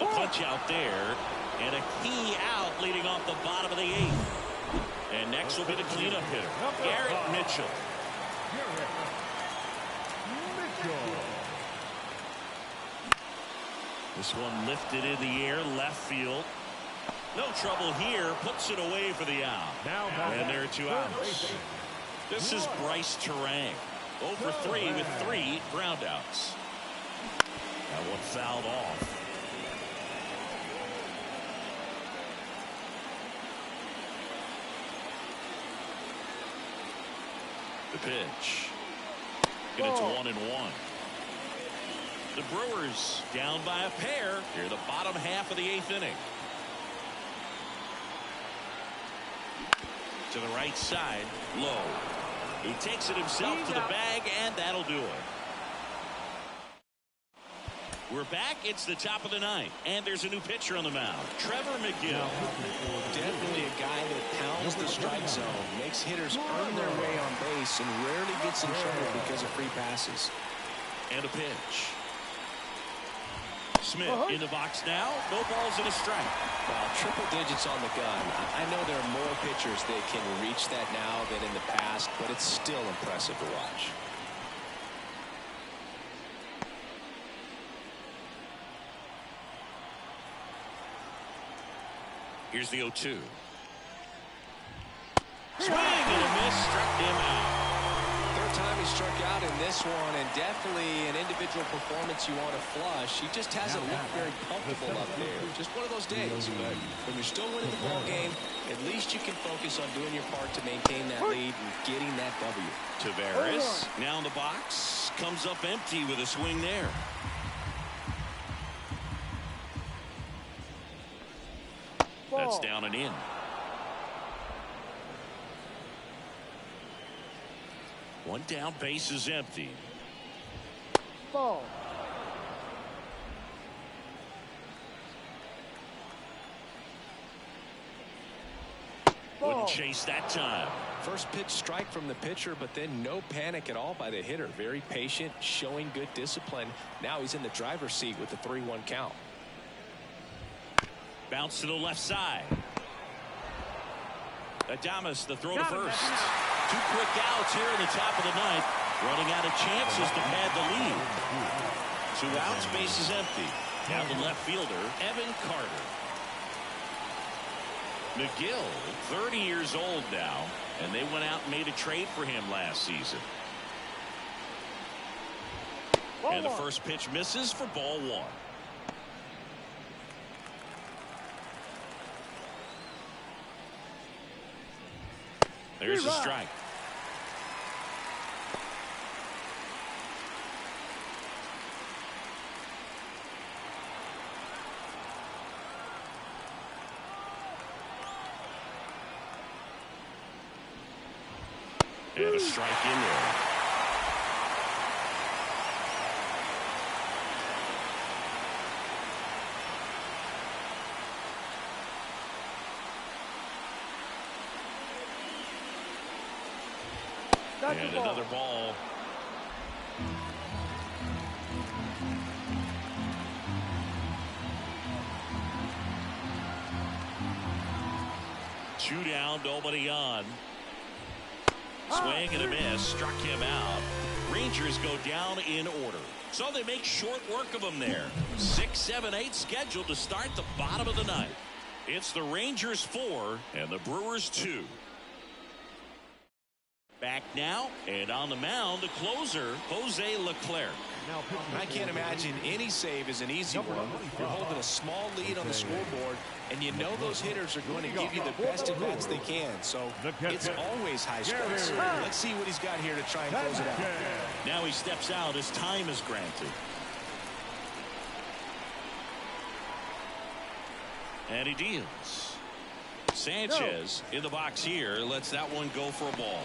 A punch out there, and a key out leading off the bottom of the 8th. And next will be the cleanup hitter, Garrett Mitchell. This one lifted in the air, left field. No trouble here, puts it away for the out. And there are 2 outs. This is Bryce Terang. 0 for 3 with 3 groundouts. That one fouled off. The pitch. And it's 1-1. The Brewers down by a pair here, the bottom half of the 8th inning. To the right side, low. He takes it himself to the bag, and that'll do it. We're back. It's the top of the 9th, and there's a new pitcher on the mound, Trevor McGill. Definitely a guy that pounds the strike zone, makes hitters earn their way on base, and rarely gets in trouble because of free passes. And a pitch. Smith in the box now. No balls and a strike. Well, triple digits on the gun. I know there are more pitchers that can reach that now than in the past, but it's still impressive to watch. Here's the 0-2. Swing and a miss, struck him out. Third time he struck out in this one, and definitely an individual performance you want to flush. He just hasn't looked very comfortable up there. Just one of those days. But when you're still winning the ball game, at least you can focus on doing your part to maintain that lead and getting that W. Tavares now in the box, comes up empty with a swing there. That's down and in. One down, base is empty. Ball. Wouldn't chase that time. First pitch strike from the pitcher, but then no panic at all by the hitter. Very patient, showing good discipline. Now he's in the driver's seat with the 3-1 count. Bounce to the left side. Adames, the throw to first. 2 quick outs here in the top of the ninth. Running out of chances to pad the lead. 2 outs, base is empty. Now the left fielder, Evan Carter. McGill, 30 years old now, and they went out and made a trade for him last season. And the first pitch misses for ball 1. There's a strike. And a strike in there. And another ball. Two down, nobody on. Swing and a miss, struck him out. Rangers go down in order. So they make short work of them there. 6, 7, 8 scheduled to start the bottom of the ninth. It's the Rangers 4 and the Brewers 2. Back now, and on the mound, the closer, Jose Leclerc. I can't imagine any save is an easy one. You're holding a small lead on the scoreboard, and you know those hitters are going to give you the best at bats they can. So it's always high stakes. Let's see what he's got here to try and close it out. Now he steps out as time is granted. And he deals. Sanchez in the box here lets that one go for a ball.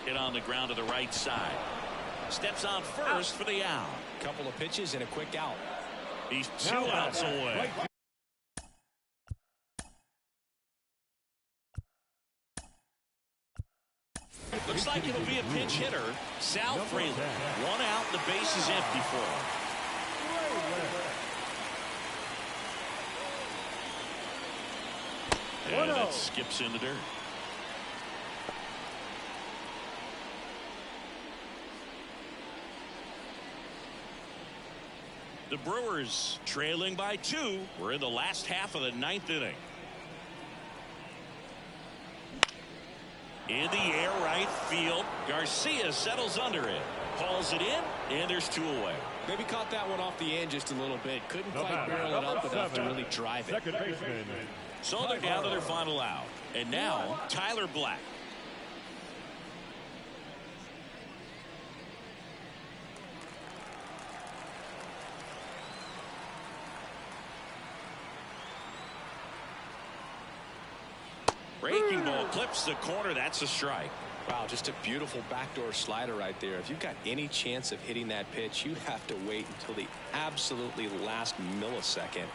Hit on the ground to the right side. Steps on first for the out. Couple of pitches and a quick out. He's 2 outs away. Looks like it'll be a pinch hitter. Sal Freeland. 1 out, the base is empty for him. And that skips in the dirt. The Brewers trailing by 2. We're in the last half of the ninth inning. In the air right field. Garcia settles under it. Hauls it in, and there's 2 away. Maybe caught that one off the end just a little bit. Couldn't quite barrel it up enough to really drive it. So they're down to their final out. And now, Tyler Black. Breaking ball clips the corner. That's a strike. Wow, just a beautiful backdoor slider right there. If you've got any chance of hitting that pitch, you have to wait until the absolutely last millisecond.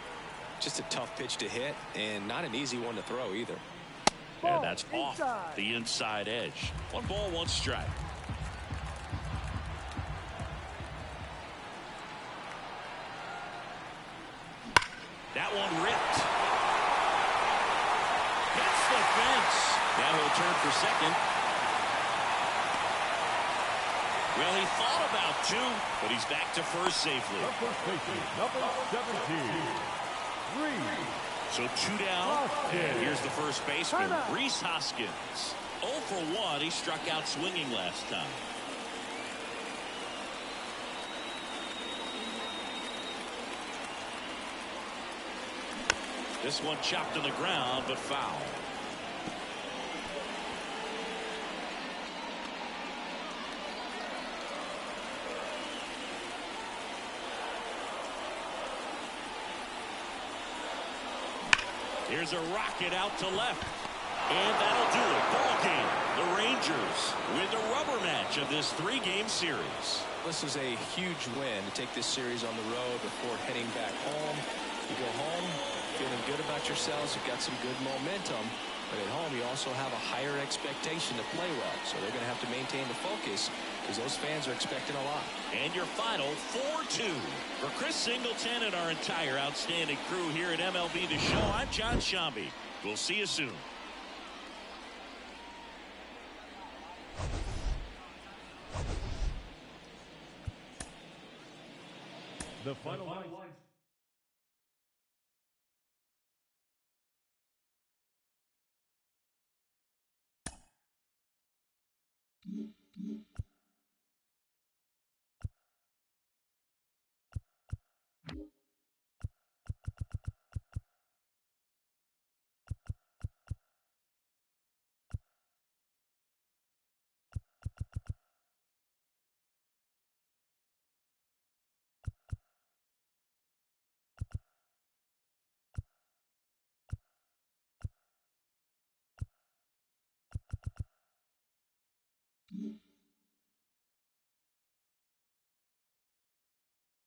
Just a tough pitch to hit, and not an easy one to throw either. And that's off the inside edge. 1 ball, 1 strike. That one ripped. Hits the fence. Now he'll turn for second. Well, he thought about 2, but he's back to first safely. Number 17. So 2 down, and here's the first baseman, Rhys Hoskins. 0 for 1. He struck out swinging last time. This one chopped in the ground, but foul. Here's a rocket out to left. And that'll do it. Ball game. The Rangers win the rubber match of this 3-game series. This is a huge win to take this series on the road before heading back home. You go home feeling good about yourselves. You've got some good momentum. But at home, you also have a higher expectation to play well. So they're going to have to maintain the focus because those fans are expecting a lot. And your final 4-2. For Chris Singleton and our entire outstanding crew here at MLB The Show, I'm John Shambi. We'll see you soon. The final line.